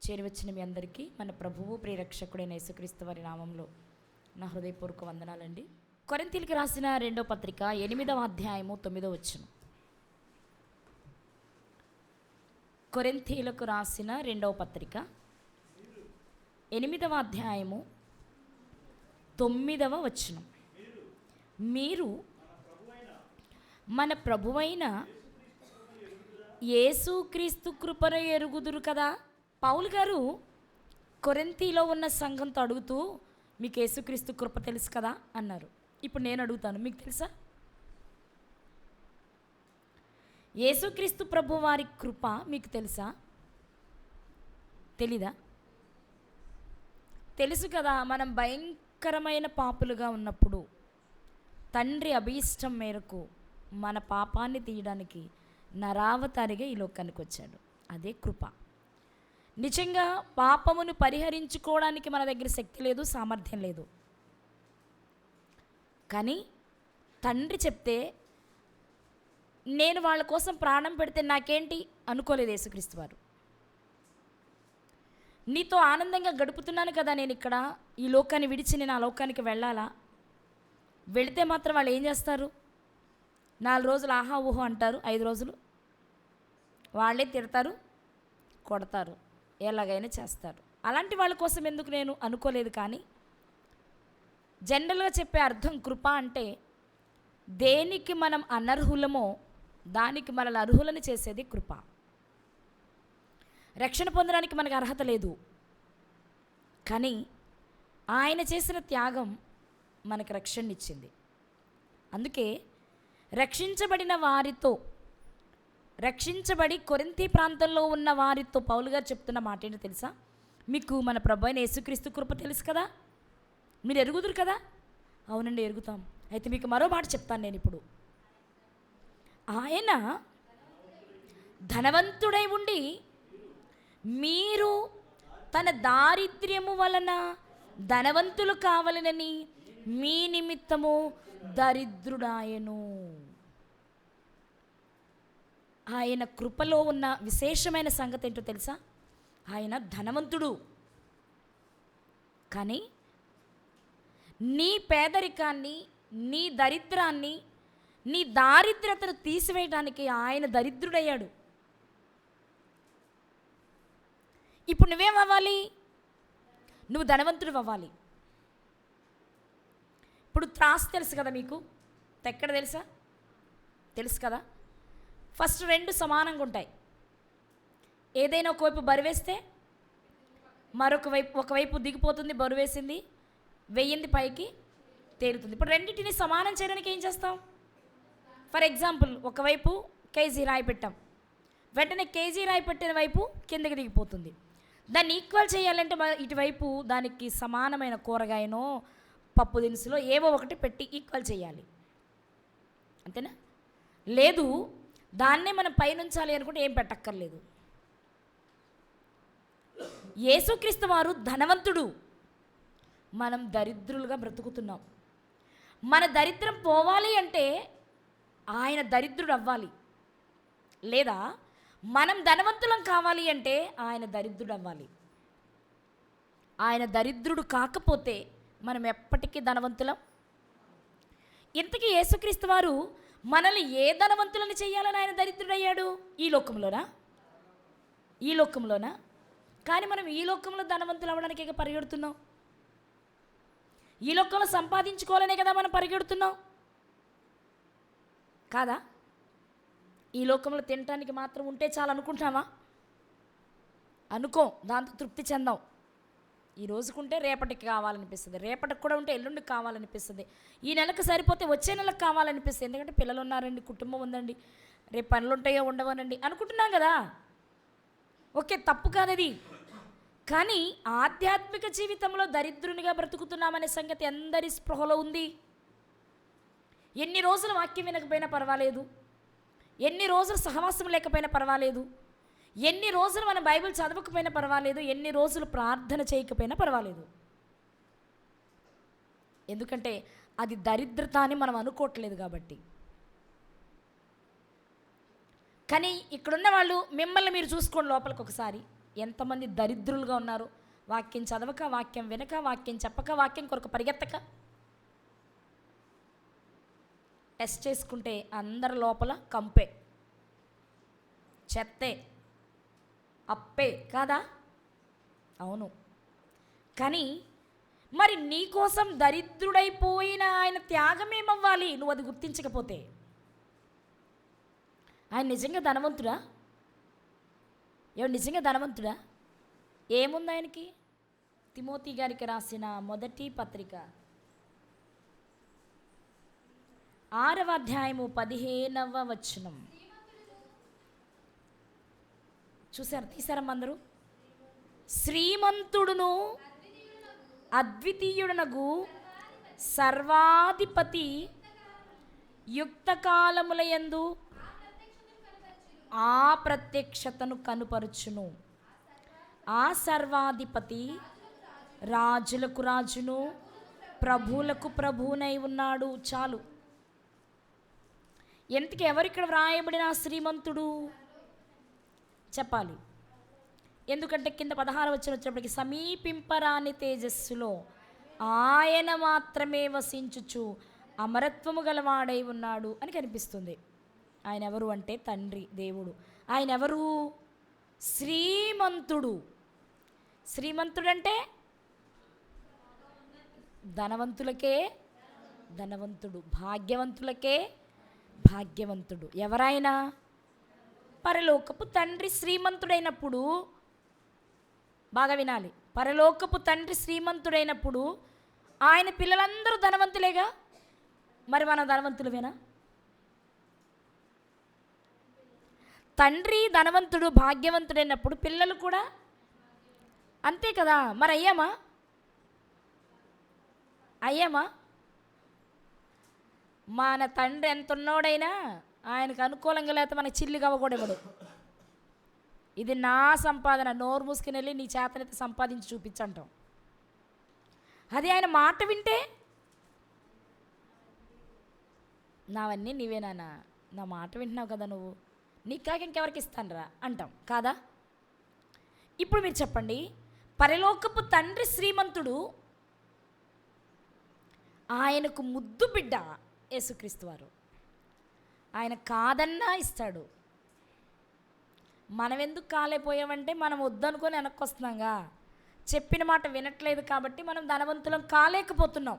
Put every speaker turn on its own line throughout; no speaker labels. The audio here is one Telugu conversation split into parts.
చేరివచ్చిన మీ అందరికీ మన ప్రభువు ప్రియరక్షకుడైన యేసుక్రీస్తు వారి నామంలో నా హృదయపూర్వక వందనాలండి. కొరింథీయులకు రాసిన 2వ పత్రిక 8వ అధ్యాయము 9వ వచనం. కొరింథీయులకు రాసిన 2వ పత్రిక 8వ అధ్యాయము 9వ వచనం. మీరు మన ప్రభువైన యేసుక్రీస్తు కృపను ఎరుగుదురు కదా. పౌలు గారు కొరింథీలో ఉన్న సంఘంతో అడుగుతూ, మీకు యేసుక్రీస్తు కృప తెలుసు కదా అన్నారు. ఇప్పుడు నేను అడుగుతాను, మీకు తెలుసా? యేసుక్రీస్తు ప్రభు వారి కృప మీకు తెలుసా? తెలీదా? తెలుసు కదా. మనం భయంకరమైన పాపులుగా ఉన్నప్పుడు తండ్రి అభీష్టం మేరకు మన పాపాన్ని తీయడానికి నరావతారిగా ఈ లోకానికి వచ్చాడు. అదే కృప. నిజంగా పాపమును పరిహరించుకోవడానికి మన దగ్గర శక్తి లేదు, సామర్థ్యం లేదు. కానీ తండ్రి చెప్తే నేను వాళ్ళ కోసం ప్రాణం పెడితే నాకేంటి అనుకోలేదు యేసుక్రీస్తు వారు. నీతో ఆనందంగా గడుపుతున్నాను కదా నేను ఇక్కడ, ఈ లోకాన్ని విడిచి నేను ఆ లోకానికి వెళ్ళాలా? వెళితే మాత్రం వాళ్ళు ఏం చేస్తారు? 4 రోజులు ఆహా ఊహో అంటారు, 5 రోజులు వాళ్ళే తిడతారు, కొడతారు, ఎలాగైనా చేస్తారు. అలాంటి వాళ్ళ కోసం ఎందుకు నేను అనుకోలేదు. కానీ జనరల్గా చెప్పే అర్థం కృప అంటే దేనికి మనం అనర్హులమో దానికి మనల్ని అర్హులని చేసేది కృప. రక్షణ పొందడానికి మనకు అర్హత లేదు, కానీ ఆయన చేసిన త్యాగం మనకు రక్షణనిచ్చింది. అందుకే రక్షించబడి కొరింథీ ప్రాంతంలో ఉన్న వారితో పౌలు గారు చెప్తున్న మాట ఏంటో తెలుసా? మీకు మన ప్రభు అయిన యేసుక్రీస్తు కృప తెలుసు కదా, మీరు ఎరుగుదురు కదా. అవునండి, ఎరుగుతాం. అయితే మీకు మరో మాట చెప్తాను నేను ఇప్పుడు. ఆయన ధనవంతుడై ఉండి మీరు తన దారిద్ర్యము వలన ధనవంతులు కావాలనని మీ నిమిత్తము దరిద్రుడాయను. ఆయన కృపలో ఉన్న విశేషమైన సంగతి ఏంటో తెలుసా? ఆయన ధనవంతుడు, కానీ నీ పేదరికాన్ని, నీ దరిద్రాన్ని, నీ దారిద్ర్యతను తీసివేయడానికి ఆయన దరిద్రుడయ్యాడు. ఇప్పుడు నువ్వేమవ్వాలి? నువ్వు ధనవంతుడు అవ్వాలి. ఇప్పుడు త్రాసు తెలుసు కదా మీకు, ఎక్కడ తెలుసా? తెలుసు కదా. ఫస్ట్ 2 సమానంగా ఉంటాయి. ఏదైనా ఒకవైపు బరువేస్తే ఒకవైపు దిగిపోతుంది, బరువేసింది, వెయ్యింది పైకి తేలుతుంది. ఇప్పుడు రెండింటిని సమానం చేయడానికి ఏం చేస్తాం? ఫర్ ఎగ్జాంపుల్, ఒకవైపు కేజీ రాయి పెట్టాం, వెంటనే కేజీ రాయి పెట్టిన వైపు కిందకి దిగిపోతుంది. దాన్ని ఈక్వల్ చేయాలంటే ఇటువైపు దానికి సమానమైన కూరగాయనో పప్పు దినుసులో ఏవో ఒకటి పెట్టి ఈక్వల్ చేయాలి, అంతేనా? లేదు, దాన్నే మనం పైనుంచాలి అనుకుంటే ఏం పెట్టక్కర్లేదు. యేసుక్రీస్తు వారు ధనవంతుడు, మనం దరిద్రులుగా బ్రతుకుతున్నాం. మన దరిద్రం పోవాలి అంటే ఆయన దరిద్రుడు అవ్వాలి, లేదా మనం ధనవంతులం కావాలి అంటే ఆయన దరిద్రుడు అవ్వాలి. ఆయన దరిద్రుడు కాకపోతే మనం ఎప్పటికీ ధనవంతులం. ఇంతకీ యేసుక్రీస్తు వారు మనల్ని ఏ ధనవంతులను చేయాలని ఆయన దరిద్రుడయ్యాడు? ఈ లోకంలోనా? కానీ మనం ఈ లోకంలో ధనవంతులు అవ్వడానికి పరిగెడుతున్నాం. ఈ లోకంలో సంపాదించుకోవాలనే కదా మనం పరిగెడుతున్నాం, కాదా? ఈ లోకంలో తినటానికి మాత్రం ఉంటే చాలు అనుకుంటామా? అనుకోం, దాంతో తృప్తి చెందాం. ఈ రోజుకుంటే రేపటికి కావాలనిపిస్తుంది, రేపటికి కూడా ఉంటే ఎల్లుండికి కావాలనిపిస్తుంది, ఈ నెలకు సరిపోతే వచ్చే నెలకు కావాలనిపిస్తుంది. ఎందుకంటే పిల్లలు ఉన్నారండి, కుటుంబం ఉందండి, రేపు పనులు ఉంటాయో ఉండవనండి అనుకుంటున్నాం కదా. ఓకే, తప్పు కాదది. కానీ ఆధ్యాత్మిక జీవితంలో దరిద్రునిగా బ్రతుకుతున్నామనే సంగతి అందరి స్పృహలో ఉంది. ఎన్ని రోజులు వాక్యం వినకపోయినా పర్వాలేదు, ఎన్ని రోజులు సహవాసం లేకపోయినా పర్వాలేదు, ఎన్ని రోజులు మనం బైబిల్ చదవకపోయినా పర్వాలేదు, ఎన్ని రోజులు ప్రార్థన చేయకపోయినా పర్వాలేదు. ఎందుకంటే అది దరిద్రత అని మనం అనుకోవట్లేదు కాబట్టి. కానీ ఇక్కడున్న వాళ్ళు మిమ్మల్ని మీరు చూసుకోండి లోపలికి ఒకసారి. ఎంతమంది దరిద్రులుగా ఉన్నారు. వాక్యం చదవక, వాక్యం వినక, వాక్యం చెప్పక, వాక్యం కొరకు పరిగెత్తక. టెస్ట్ చేసుకుంటే అందరి లోపల కంపే, చెత్తే, అప్పే కాదా? అవును. కానీ మరి నీకోసం దరిద్రుడైపోయిన ఆయన త్యాగం ఏమవ్వాలి నువ్వు అది గుర్తించకపోతే? ఆయన నిజంగా ధనవంతుడా? నిజంగా ధనవంతుడా? ఏముంది ఆయనకి? తిమోతి గారికి రాసిన మొదటి పత్రిక 6వ అధ్యాయము 15వ వచనం చూసారు, తీసారమ్మ అందరూ? శ్రీమంతుడును అద్వితీయుడనగు సర్వాధిపతి యుక్త కాలములయందు ఆ ప్రత్యక్షతను కనుపరుచును. ఆ సర్వాధిపతి రాజులకు రాజును ప్రభువులకు ప్రభువునై ఉన్నాడు. చాలు. ఎంతకి ఎవరిక్కడ వ్రాయబడిన శ్రీమంతుడు చెప్పాలి. ఎందుకంటే కింద 16 వచ్చినప్పటికి సమీపింపరాని తేజస్సులో ఆయన మాత్రమే వసించుచు అమరత్వము గలవాడై ఉన్నాడు అని కనిపిస్తుంది. ఆయన ఎవరు అంటే తండ్రి దేవుడు. ఆయన ఎవరు? శ్రీమంతుడు. శ్రీమంతుడంటే ధనవంతులకే ధనవంతుడు, భాగ్యవంతులకే భాగ్యవంతుడు. ఎవరైనా పరలోకపు తండ్రి శ్రీమంతుడైనప్పుడు, బాగా వినాలి, పరలోకపు తండ్రి శ్రీమంతుడైనప్పుడు ఆయన పిల్లలందరూ ధనవంతులేగా. మరి మన ధనవంతులమేనా? తండ్రి ధనవంతుడు భాగ్యవంతుడైనప్పుడు పిల్లలు కూడా అంతే కదా. మరి అయ్యామా? మన తండ్రి ఎంత ఉన్నోడైనా ఆయనకు అనుకూలంగా లేకపోతే మనకి చిల్లిగా అవ్వకూడదు. ఇది నా సంపాదన, నోరు మూసుకుని వెళ్ళి నీ చేతనైతే సంపాదించి చూపించంటాం. అది ఆయన మాట వింటే నావన్నీ నీవేనా, నా మాట వింటున్నావు కదా నువ్వు, నీకు కాక ఇంకెవరికి ఇస్తానురా అంటాం కాదా? ఇప్పుడు మీరు చెప్పండి, పరలోకపు తండ్రి శ్రీమంతుడు, ఆయనకు ముద్దు బిడ్డ యేసుక్రీస్తు వారు. ఆయన కాదన్నా ఇస్తాడు. మనం ఎందుకు కాలేపోయామంటే మనం వద్దనుకొని వెనక్కి వస్తున్నాగా. చెప్పిన మాట వినట్లేదు కాబట్టి మనం ధనవంతులం కాలేకపోతున్నాం.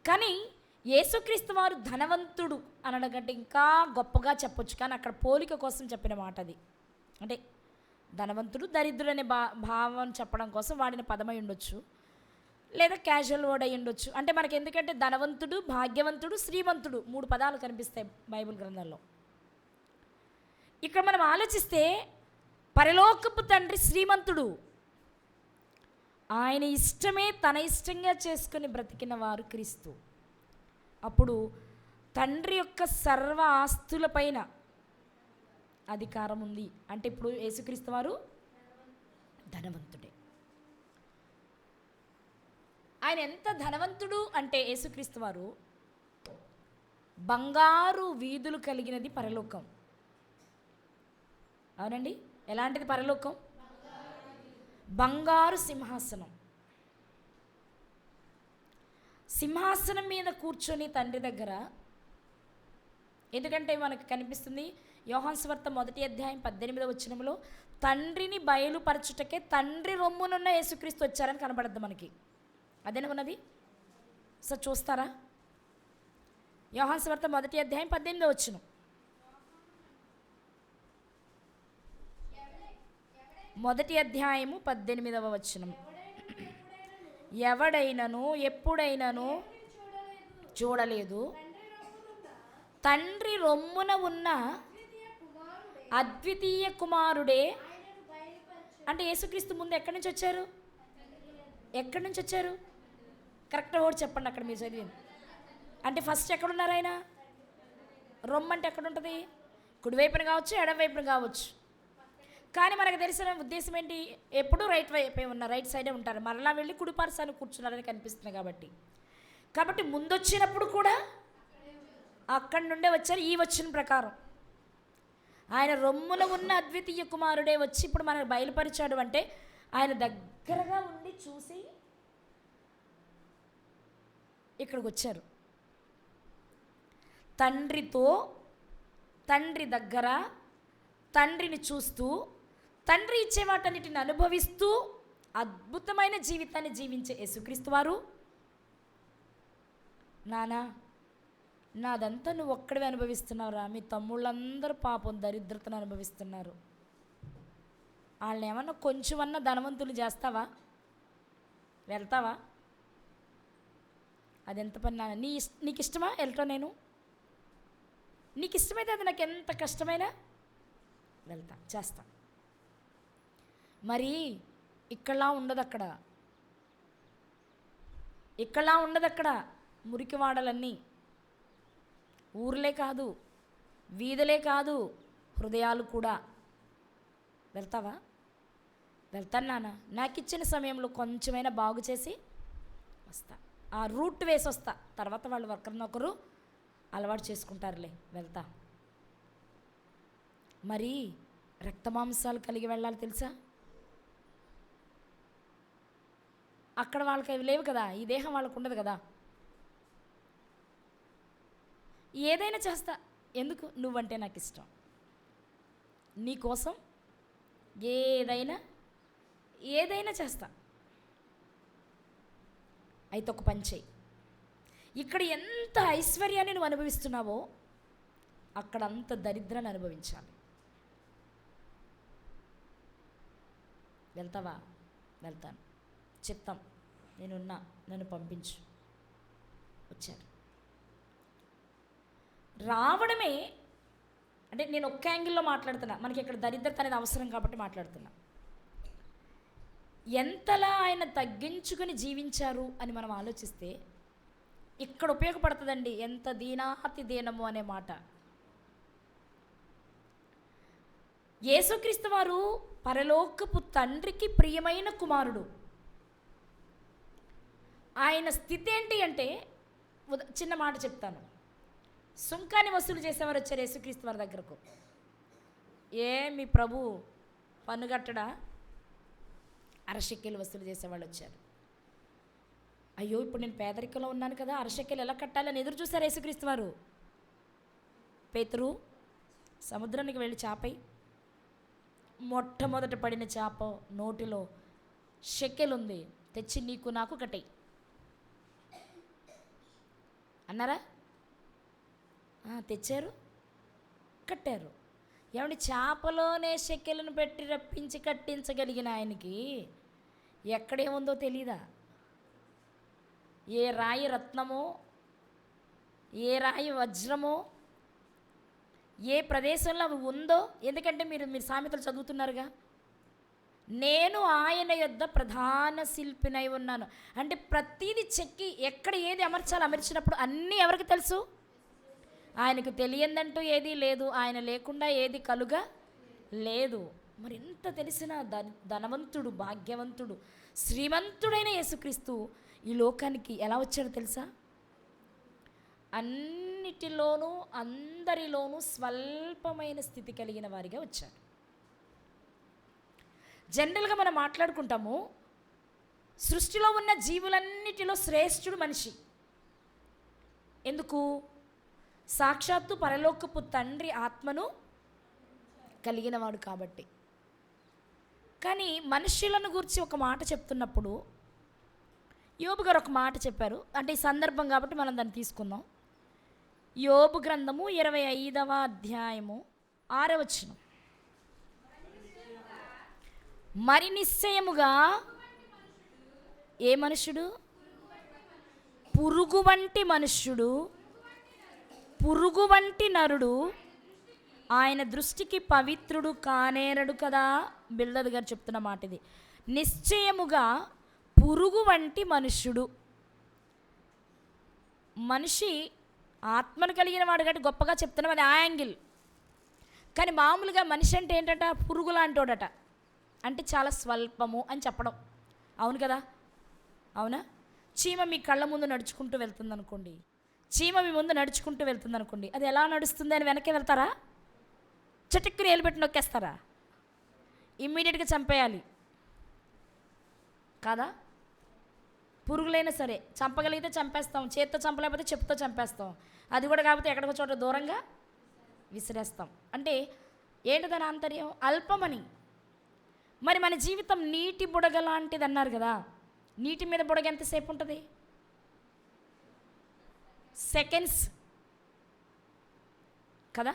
కానీ యేసుక్రీస్తు వారు ధనవంతుడు అనడం కంటే ఇంకా గొప్పగా చెప్పొచ్చు. కానీ అక్కడ పోలిక కోసం చెప్పిన మాట అది. అంటే ధనవంతుడు దరిద్రుడు అనే భావం చెప్పడం కోసం వాడిన పదమై ఉండొచ్చు, లేదా క్యాజువల్ వర్డ్ అయి ఉండొచ్చు. అంటే మనకి ఎందుకంటే ధనవంతుడు, భాగ్యవంతుడు, శ్రీమంతుడు 3 పదాలు కనిపిస్తాయి బైబిల్ గ్రంథంలో. ఇక్కడ మనం ఆలోచిస్తే పరలోకపు తండ్రి శ్రీమంతుడు, ఆయన ఇష్టమే తన ఇష్టంగా చేసుకుని బ్రతికిన వారు క్రీస్తు. అప్పుడు తండ్రి యొక్క సర్వ ఆస్తులపైన అధికారం ఉంది. అంటే ఇప్పుడు యేసుక్రీస్తు వారు ధనవంతుడే. ఆయన ఎంత ధనవంతుడు అంటే యేసుక్రీస్తు వారు బంగారు వీధులు కలిగినది పరలోకం. అవునండి, ఎలాంటిది పరలోకం? బంగారు సింహాసనం. సింహాసనం మీద కూర్చొని తండ్రి దగ్గర, ఎందుకంటే మనకు కనిపిస్తుంది యోహాను సువార్త 1వ అధ్యాయం 18వ వచనంలో తండ్రిని బయలుపరచుటకే తండ్రి రొమ్మునున్న యేసుక్రీస్తు వచ్చారని కనబడద్దు మనకి. అదేనా ఉన్నది? సార్ చూస్తారా? యోహాను సువార్త 1వ అధ్యాయం 18వ వచనం. మొదటి అధ్యాయము 18వ వచనం. ఎవడైనను ఎప్పుడైనను చూడలేదు, తండ్రి రొమ్మున ఉన్న అద్వితీయ కుమారుడే. అంటే యేసుక్రీస్తు ముందు ఎక్కడి నుంచి వచ్చారు? ఎక్కడి నుంచి వచ్చారు? కరెక్ట్ వర్డ్ చెప్పండి అక్కడ మీరు చదివింది. అంటే ఫస్ట్ ఎక్కడున్నారు ఆయన? రొమ్ము అంటే ఎక్కడ ఉంటుంది? కుడివైపున కావచ్చు, ఎడమవైపున కావచ్చు. కానీ మనకు తెలిసిన ఉద్దేశం ఏంటి? ఎప్పుడూ రైట్ వైపే ఉన్న, రైట్ సైడే ఉంటారు. మరలా వెళ్ళి కుడిపార్శ్వాన్ని కూర్చున్నారని కనిపిస్తుంది. కాబట్టి ముందొచ్చినప్పుడు కూడా అక్కడి నుండే వచ్చారు ఈ వచ్చిన ప్రకారం. ఆయన రొమ్మున ఉన్న అద్వితీయ కుమారుడే వచ్చి ఇప్పుడు మనకు బయలుపరిచాడు అంటే ఆయన దగ్గరగా ఉండి చూసి ఇక్కడికి వచ్చారు. తండ్రితో, తండ్రి దగ్గర, తండ్రిని చూస్తూ, తండ్రి ఇచ్చే వాటన్నిటిని అనుభవిస్తూ అద్భుతమైన జీవితాన్ని జీవించే యేసుక్రీస్తు వారు, నానా నాదంతా నువ్వు ఒక్కడివే అనుభవిస్తున్నావురా, మీ తమ్ముళ్ళందరూ పాపం దరిద్రతను అనుభవిస్తున్నారు, వాళ్ళని ఏమన్నా కొంచెమన్నా ధనవంతులు చేస్తావా, వెళ్తావా? అది ఎంత పని నాన్న, నీకు ఇష్టమా వెళ్ళటం? నీకు ఇష్టమైతే అది నాకు ఎంత కష్టమైనా వెళ్తా, చేస్తా. మరి ఇక్కడలా ఉండదు అక్కడ, ఇక్కడలా ఉండదు అక్కడ. మురికివాడలన్నీ, ఊర్లే కాదు, వీధులే కాదు, హృదయాలు కూడా. వెళ్తావా? వెళ్తాను నాన్న, నాకు ఇచ్చిన సమయంలో కొంచెమైనా బాగు చేసి వస్తా, ఆ రూట్ వేసి వస్తా, తర్వాత వాళ్ళు ఒకరినొకరు అలవాటు చేసుకుంటారులే, వెళ్తా. మరి రక్తమాంసాలు కలిగి వెళ్ళాలి తెలుసా? అక్కడ వాళ్ళకి అవి లేవు కదా, ఈ దేహం వాళ్ళకు ఉండదు కదా. ఏదైనా చేస్తా, ఎందుకు? నువ్వంటే నాకు ఇష్టం, నీకోసం ఏదైనా చేస్తా. అయితే ఒక పని చెయ్యి, ఇక్కడ ఎంత ఐశ్వర్యాన్ని నువ్వు అనుభవిస్తున్నావో అక్కడ అంత దరిద్రాన్ని అనుభవించాలి. వెళ్తావా? వెళ్తాను, చిత్తం, నేనున్నా, నన్ను పంపించు. వచ్చారు. రావడమే అంటే నేను ఒక్క యాంగిల్లో మాట్లాడుతున్నా, మనకి ఇక్కడ దరిద్రత అనేది అవసరం కాబట్టి మాట్లాడుతున్నా. ఎంతలా ఆయన తగ్గించుకొని జీవించారు అని మనం ఆలోచిస్తే ఇక్కడ ఉపయోగపడుతుందండి. ఎంత దీనాతి దీనము అనే మాట. యేసుక్రీస్తు వారు పరలోకపు తండ్రికి ప్రియమైన కుమారుడు. ఆయన స్థితి ఏంటి అంటే, చిన్న మాట చెప్తాను. సుంకాన్ని వసూలు చేసేవారు వచ్చారు యేసుక్రీస్తు వారి దగ్గరకు. మీ ప్రభు పన్ను కట్టడా? అరశెక్కెలు వసూలు చేసేవాళ్ళు వచ్చారు. అయ్యో, ఇప్పుడు నేను పేదరికంలో ఉన్నాను కదా, అరశెక్కెలు ఎలా కట్టాలని ఎదురు చూశారు యేసుక్రీస్తు వారు. పేతురు, సముద్రానికి వెళ్ళి చేపై, మొట్టమొదట పడిన చేప నోటిలో షెక్కెలుంది, తెచ్చి నీకు నాకు కట్టేయి అన్నారా? తెచ్చారు, కట్టారు. ఏమంటే చేపలోనే షెక్కెలను పెట్టి రప్పించి కట్టించగలిగిన ఆయనకి ఎక్కడేముందో తెలీదా? ఏ రాయి రత్నమో, ఏ రాయి వజ్రమో, ఏ ప్రదేశంలో అవి ఉందో. ఎందుకంటే మీరు సామెతలు చదువుతున్నారుగా, నేను ఆయన యొద్ద ప్రధాన శిల్పినై ఉన్నాను అంటే ప్రతీది చెక్కి ఎక్కడ ఏది అమర్చినప్పుడు అన్నీ ఎవరికి తెలుసు? ఆయనకు తెలియందంటూ ఏదీ లేదు, ఆయన లేకుండా ఏది కలుగా లేదు. మరి ఎంత తెలిసిన ధనవంతుడు, భాగ్యవంతుడు, శ్రీమంతుడైన యేసుక్రీస్తు ఈ లోకానికి ఎలా వచ్చాడో తెలుసా? అన్నిటిలోనూ అందరిలోనూ స్వల్పమైన స్థితి కలిగిన వారిగా వచ్చాడు. జనరల్గా మనం మాట్లాడుకుంటాము, సృష్టిలో ఉన్న జీవులన్నిటిలో శ్రేష్ఠుడు మనిషి. ఎందుకు? సాక్షాత్తు పరలోకపు తండ్రి ఆత్మను కలిగినవాడు కాబట్టి. కానీ మనుష్యులను గురించి ఒక మాట చెప్తున్నప్పుడు యోబు గారు ఒక మాట చెప్పారు. అంటే ఈ సందర్భం కాబట్టి మనం దాన్ని తీసుకుందాం. యోబు గ్రంథము 25వ అధ్యాయము 6వ వచనం. మరి నిశ్చయముగా ఏ మనుష్యుడు? పురుగు వంటి మనుష్యుడు, పురుగు వంటి నరుడు ఆయన దృష్టికి పవిత్రుడు కానేరడు కదా. బిల్దద్ గారు చెప్తున్న మాట ఇది. నిశ్చయముగా పురుగు వంటి మనుష్యుడు. మనిషి ఆత్మను కలిగిన వాడు కాబట్టి గొప్పగా చెప్తున్నాం, అది ఆ యాంగిల్. కానీ మామూలుగా మనిషి అంటే ఏంటట? పురుగు లాంటోడట, అంటే చాలా స్వల్పము అని చెప్పడం. అవును కదా? అవునా? చీమ మీ కళ్ళ ముందు నడుచుకుంటూ వెళ్తుంది అనుకోండి, చీమ మీ ముందు నడుచుకుంటూ వెళ్తుంది అనుకోండి, అది ఎలా నడుస్తుంది అని వెనక్కి వెళ్తారా? చటుక్కుని ఏలుబెట్టి నొక్కేస్తారా? ఇమ్మీడియట్గా చంపేయాలి కాదా? పురుగులైనా సరే చంపగలిగితే చంపేస్తాం, చేత్తో చంపలేకపోతే చెప్పుతో చంపేస్తాం, అది కూడా కాకపోతే ఎక్కడికో చోట దూరంగా విసిరేస్తాం. అంటే ఏంటి దాని ఆంతర్యం? అల్పమని. మరి మన జీవితం నీటి బుడగ లాంటిది అన్నారు కదా. నీటి మీద బుడగ ఎంతసేపు ఉంటుంది? సెకండ్స్ కదా.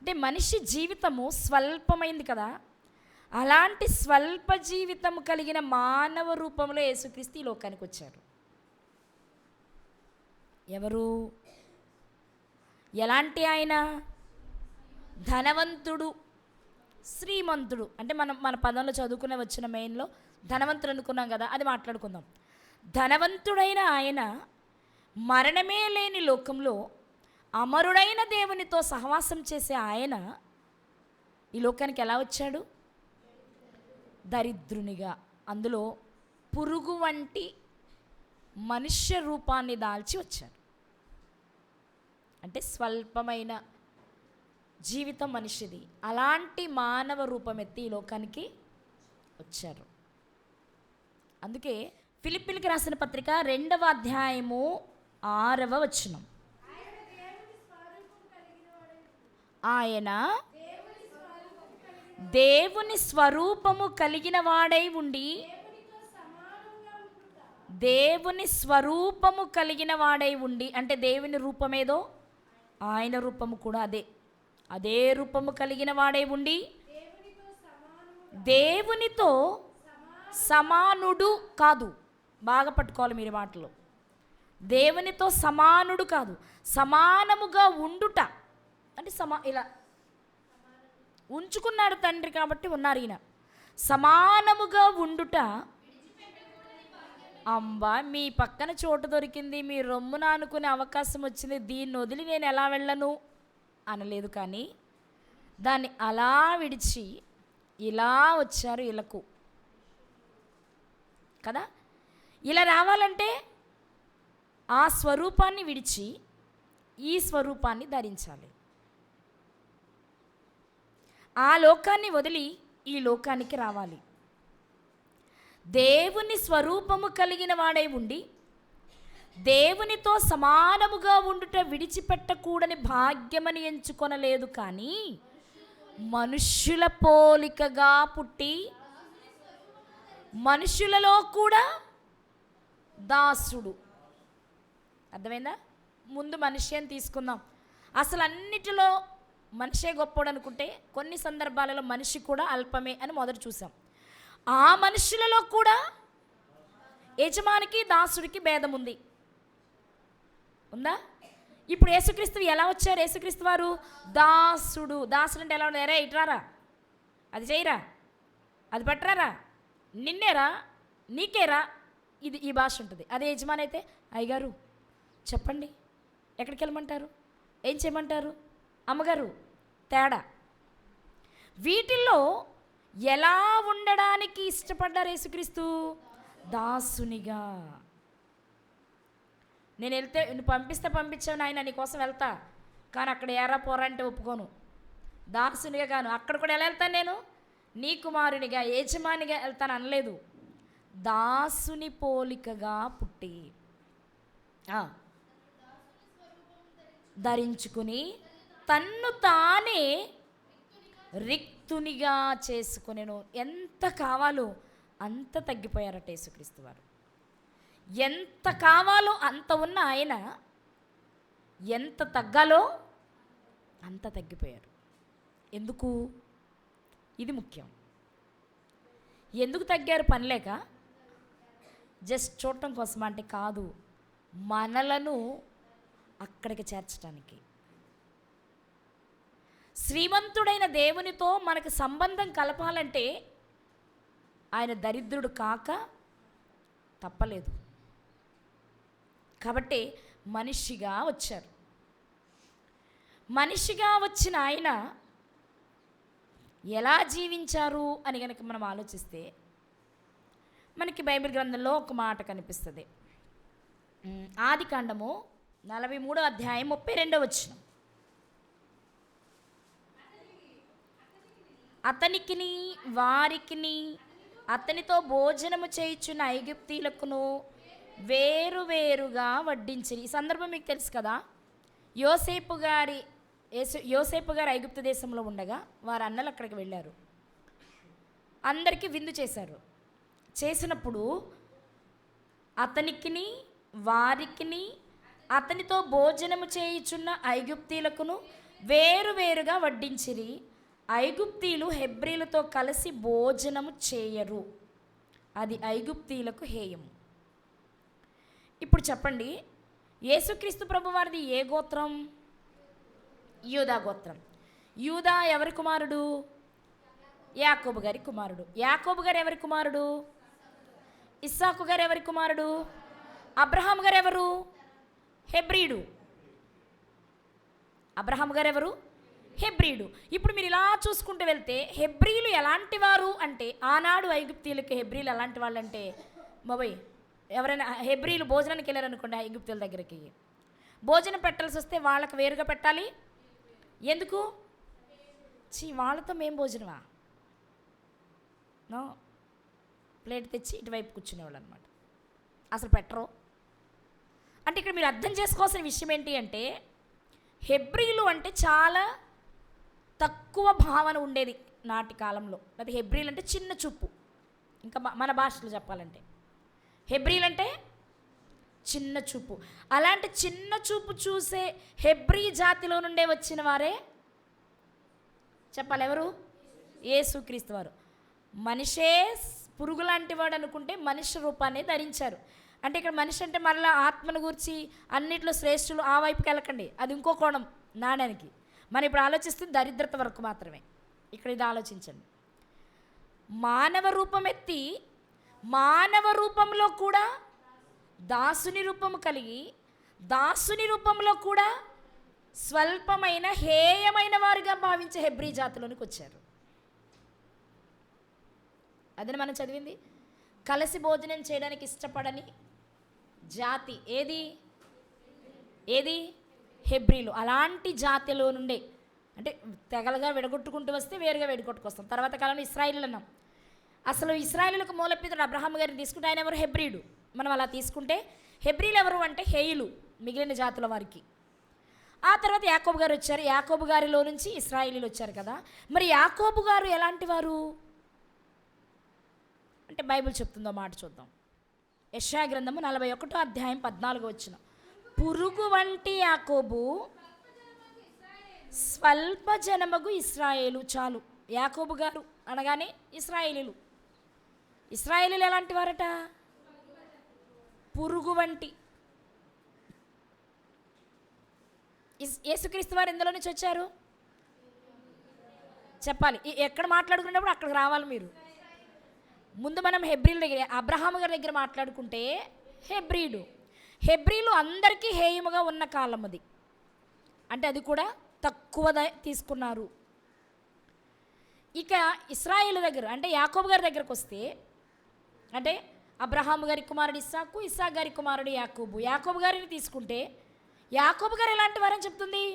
అంటే మనిషి జీవితము స్వల్పమైంది కదా. అలాంటి స్వల్ప జీవితం కలిగిన మానవ రూపంలో యేసుక్రీస్తు ఈ లోకానికి వచ్చారు. ఎవరు? ఎలాంటి ఆయన? ధనవంతుడు, శ్రీమంతుడు. అంటే మన పదంలో చదువుకునే వచ్చిన మెయిన్లో ధనవంతుడు అనుకున్నాం కదా, అది మాట్లాడుకుందాం. ధనవంతుడైన ఆయన మరణమే లేని లోకంలో అమరుడైన దేవునితో సహవాసం చేసే ఆయన ఈ లోకానికి ఎలా వచ్చాడు? దరిద్రునిగా, అందులో పురుగు వంటి మనుష్య రూపాన్ని దాల్చి వచ్చారు. అంటే స్వల్పమైన జీవితం మనిషిది. అలాంటి మానవ రూపం ఎత్తి ఈ లోకానికి వచ్చారు. అందుకే ఫిలిప్పీలకు రాసిన పత్రిక 2వ అధ్యాయము 6వ వచనం, ఆయన దేవుని స్వరూపము కలిగిన వాడై ఉండి, దేవుని స్వరూపము కలిగిన వాడై ఉండి, అంటే దేవుని రూపమేదో ఆయన రూపము కూడా అదే రూపము కలిగిన వాడై ఉండి, దేవునితో సమానుడు కాదు. బాగా పట్టుకోవాలి మీరు మాటలు. దేవునితో సమానుడు కాదు, సమానముగా ఉండుట. అంటే ఇలా ఉంచుకున్నాడు తండ్రి కాబట్టి ఉన్నారు ఈయన. సమానముగా ఉండుట. అంబా, మీ పక్కన చోటు దొరికింది, మీ రొమ్మున అనుకునే అవకాశం వచ్చింది, దీన్ని వదిలి నేను ఎలా వెళ్ళను అనలేదు. కానీ దాన్ని అలా విడిచి ఇలా వచ్చారు ఇలకు కదా. ఇలా రావాలంటే ఆ స్వరూపాన్ని విడిచి ఈ స్వరూపాన్ని ధరించాలి. ఆ లోకాన్ని వదిలి ఈ లోకానికి రావాలి. దేవుని స్వరూపము కలిగిన వాడై ఉండి దేవునితో సమానముగా ఉండుట విడిచిపెట్టకూడని భాగ్యమని ఎంచుకొనలేదు, కానీ మనుష్యుల పోలికగా పుట్టి మనుషులలో కూడా దాసుడు. అర్థమైందా? ముందు మనిషి అని తీసుకుందాం. అసలు అన్నిటిలో మనిషే గొప్పోడు అనుకుంటే కొన్ని సందర్భాలలో మనిషి కూడా అల్పమే అని మొదట చూసాం. ఆ మనుషులలో కూడా యజమానికి దాసుడికి భేదం ఉందా? ఇప్పుడు యేసుక్రీస్తు ఎలా వచ్చారు? యేసుక్రీస్తు వారు దాసుడు. దాసుడు అంటే ఎలా ఉన్నారా? ఇట్రారా, అది చేయరా, అది పట్టరారా, నిన్నేరా, నీకేరా, ఇది ఈ భాష ఉంటుంది. అదే యజమాని అయితే, అయ్యగారు చెప్పండి, ఎక్కడికి వెళ్ళమంటారు, ఏం చేయమంటారు, అమ్మగారు, తేడా. వీటిల్లో ఎలా ఉండడానికి ఇష్టపడ్డారు యేసుక్రీస్తు? దాసునిగా. నేను వెళ్తే నువ్వు పంపించావు నాయన, నీకోసం వెళ్తా, కానీ అక్కడ ఏరా పోరా అంటే ఒప్పుకోను. దాసునిగా కాను, అక్కడ కూడా ఎలా వెళ్తాను నేను? నీ కుమారునిగా, యజమానిగా వెళ్తాను అనలేదు. దాసుని పోలికగా పుట్టి ధరించుకుని తన్ను తానే రిక్తునిగా చేసుకునేను. ఎంత కావాలో అంత తగ్గిపోయారట యేసుక్రీస్తు వారు. ఎంత కావాలో అంత ఉన్న ఆయన ఎంత తగ్గాలో అంత తగ్గిపోయారు. ఎందుకు? ఇది ముఖ్యం. ఎందుకు తగ్గారు? పనిలేక, జస్ట్ చూడటం కోసం అంటే కాదు, మనలను అక్కడికి చేర్చడానికి. శ్రీమంతుడైన దేవునితో మనకు సంబంధం కలపాలంటే ఆయన దరిద్రుడు కాక తప్పలేదు. కాబట్టి మనిషిగా వచ్చారు. మనిషిగా వచ్చిన ఆయన ఎలా జీవించారు అని కనుక మనం ఆలోచిస్తే మనకి బైబిల్ గ్రంథంలో ఒక మాట కనిపిస్తుంది. ఆదికాండము 43వ అధ్యాయం 32వ వచనం. అతనికిని వారికిని అతనితో భోజనము చేయుచున్న ఐగుప్తీలకును వేరువేరుగా వడ్డించిరి. ఈ సందర్భం మీకు తెలుసు కదా. యోసేపు గారు ఐగుప్తు దేశంలో ఉండగా వారి అన్నలు అక్కడికి వెళ్ళారు. అందరికీ విందు చేశారు. చేసినప్పుడు అతనికిని వారికిని అతనితో భోజనము చేయుచున్న ఐగుప్తీలకును వేరువేరుగా వడ్డించిరి. ఐగుప్తీలు హెబ్రీలతో కలిసి భోజనము చేయరు, అది ఐగుప్తీలకు హేయము. ఇప్పుడు చెప్పండి, యేసుక్రీస్తు ప్రభు వారిది ఏ గోత్రం? యూదా గోత్రం. యూదా ఎవరి కుమారుడు? యాకోబు గారి కుమారుడు. యాకోబు గారు ఎవరి కుమారుడు? ఇస్సాకు గారు ఎవరి కుమారుడు? అబ్రహాం గారు ఎవరు? హెబ్రీడు. అబ్రహాం గారు ఎవరు? హెబ్రీడు. ఇప్పుడు మీరు ఇలా చూసుకుంటూ వెళ్తే హెబ్రీలు ఎలాంటి వారు అంటే, ఆనాడు ఐగుప్తీయులకి హెబ్రీలు ఎలాంటి వాళ్ళు అంటే, బాబోయ్ ఎవరైనా హెబ్రీలు భోజనానికి వెళ్ళారనుకోండి, ఐగుప్తీయుల దగ్గరికి భోజనం పెట్టాల్సి వస్తే వాళ్ళకి వేరుగా పెట్టాలి. ఎందుకు? వాళ్ళతో మేము భోజనమా? నో, ప్లేట్ తెచ్చి ఇటువైపు కూర్చునేవాళ్ళు అనమాట. అసలు పెట్టరు. అంటే ఇక్కడ మీరు అర్థం చేసుకోవాల్సిన విషయం ఏంటి అంటే, హెబ్రీలు అంటే చాలా తక్కువ భావన ఉండేది నాటి కాలంలో. అది హెబ్రీలు అంటే చిన్న చూపు. ఇంకా మన భాషలో చెప్పాలంటే హెబ్రీలు అంటే చిన్న చూపు. అలాంటి చిన్న చూపు చూసే హెబ్రీ జాతిలో నుండే వచ్చిన వారే చెప్పాలి ఎవరు? యేసుక్రీస్తు వారు. మనిషే పురుగు లాంటి వాడు అనుకుంటే మనిషి రూపాన్ని ధరించారు. అంటే ఇక్కడ మనిషి అంటే మరలా ఆత్మను గురించి అన్నిట్లో శ్రేష్ఠులు ఆ వైపుకి వెళ్ళకండి, అది ఇంకో కోణం నాణ్యానికి. మనం ఇప్పుడు ఆలోచిస్తుంది దరిద్రత వరకు మాత్రమే. ఇక్కడ ఇది ఆలోచించండి. మానవ రూపం ఎత్తి మానవ రూపంలో కూడా దాసుని రూపము కలిగి దాసుని రూపంలో కూడా స్వల్పమైన హేయమైన వారుగా భావించే హెబ్రీ జాతిలోనికి వచ్చారు. అదని మనం చదివింది. కలిసి భోజనం చేయడానికి ఇష్టపడని జాతి ఏది? హెబ్రీలు. అలాంటి జాతిలో నుండే, అంటే తెగలుగా విడగొట్టుకుంటూ వస్తే వేరుగా విడగొట్టుకొస్తాం. తర్వాత కాలంలో ఇశ్రాయేలీలు అన్నాం. అసలు ఇశ్రాయేలీలకు మూలపితుడు అబ్రహాం గారిని తీసుకుంటే ఆయన ఎవరు? హెబ్రీడు. మనం అలా తీసుకుంటే హెబ్రీలు ఎవరు అంటే హేయులు, మిగిలిన జాతుల వారికి. ఆ తర్వాత యాకోబు గారు వచ్చారు. యాకోబు గారిలో నుంచి ఇశ్రాయేలీలు వచ్చారు కదా. మరి యాకోబు గారు ఎలాంటి వారు అంటే బైబిల్ చెప్తుందో మాట చూద్దాం. యెషయా గ్రంథము 41వ అధ్యాయం 14వ వచనం. పురుగు వంటి యాకోబు, స్వల్ప జనమగు ఇశ్రాయేలు. చాలు, యాకోబు గారు అనగానే ఇశ్రాయేలీలు. ఇశ్రాయేలీలు ఎలాంటి వారట? పురుగు వంటి. యేసుక్రీస్తు వారు ఎందులో నుంచి వచ్చారు చెప్పాలి. ఎక్కడ మాట్లాడుకున్నప్పుడు అక్కడికి రావాలి మీరు. ముందు మనం హెబ్రీల దగ్గర, అబ్రహాము గారి దగ్గర మాట్లాడుకుంటే హెబ్రీలు అందరికీ హేయముగా ఉన్న కాలం అది. అంటే అది కూడా తక్కువ తీసుకున్నారు. ఇక ఇశ్రాయేలు దగ్గర అంటే యాకోబు గారి దగ్గరకు వస్తే, అంటే అబ్రహాము గారి కుమారుడు ఇస్సాకు, ఇస్సాకు గారి కుమారుడు యాకోబు. యాకోబు గారిని తీసుకుంటే యాకోబు గారు ఎలాంటి వారని చెప్తుంది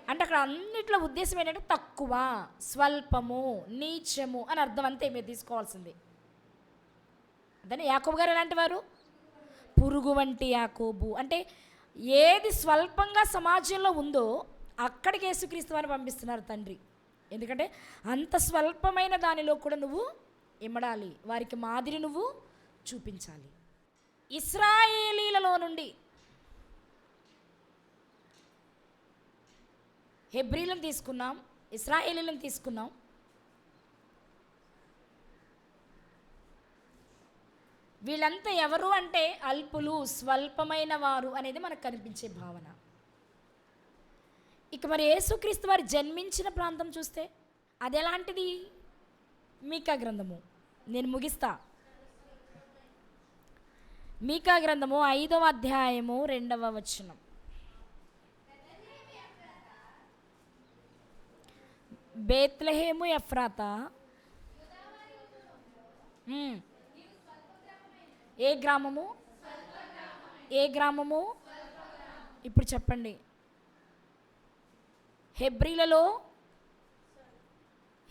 అంటే, అక్కడ అన్నిట్లో ఉద్దేశం ఏంటంటే తక్కువ, స్వల్పము, నీచము అని అర్థం. అంతే మీరు తీసుకోవాల్సింది. అదే యాకోబు గారు ఎలాంటి వారు? పురుగు వంటి యాకోబు. అంటే ఏది స్వల్పంగా సమాజంలో ఉందో అక్కడికి యేసుక్రీస్తు వారిని పంపిస్తున్నారు తండ్రి. ఎందుకంటే అంత స్వల్పమైన దానిలో కూడా నువ్వు ఇమ్మడాలి, వారికి మాదిరి నువ్వు చూపించాలి. ఇశ్రాయేలీలలో నుండి హెబ్రీలను తీసుకున్నాం, ఇశ్రాయేలీలను తీసుకున్నాం. వీళ్ళంతా ఎవరు అంటే అల్పులు, స్వల్పమైన వారు అనేది మనకు కనిపించే భావన. ఇక మరి యేసుక్రీస్తు వారు జన్మించిన ప్రాంతం చూస్తే అది ఎలాంటిది? మీకా గ్రంథము, నేను ముగిస్తా. మీకా గ్రంథము 5వ అధ్యాయము 2వ వచనం. బేత్లెహేము ఎఫ్రాతా ఏ గ్రామము? ఇప్పుడు చెప్పండి.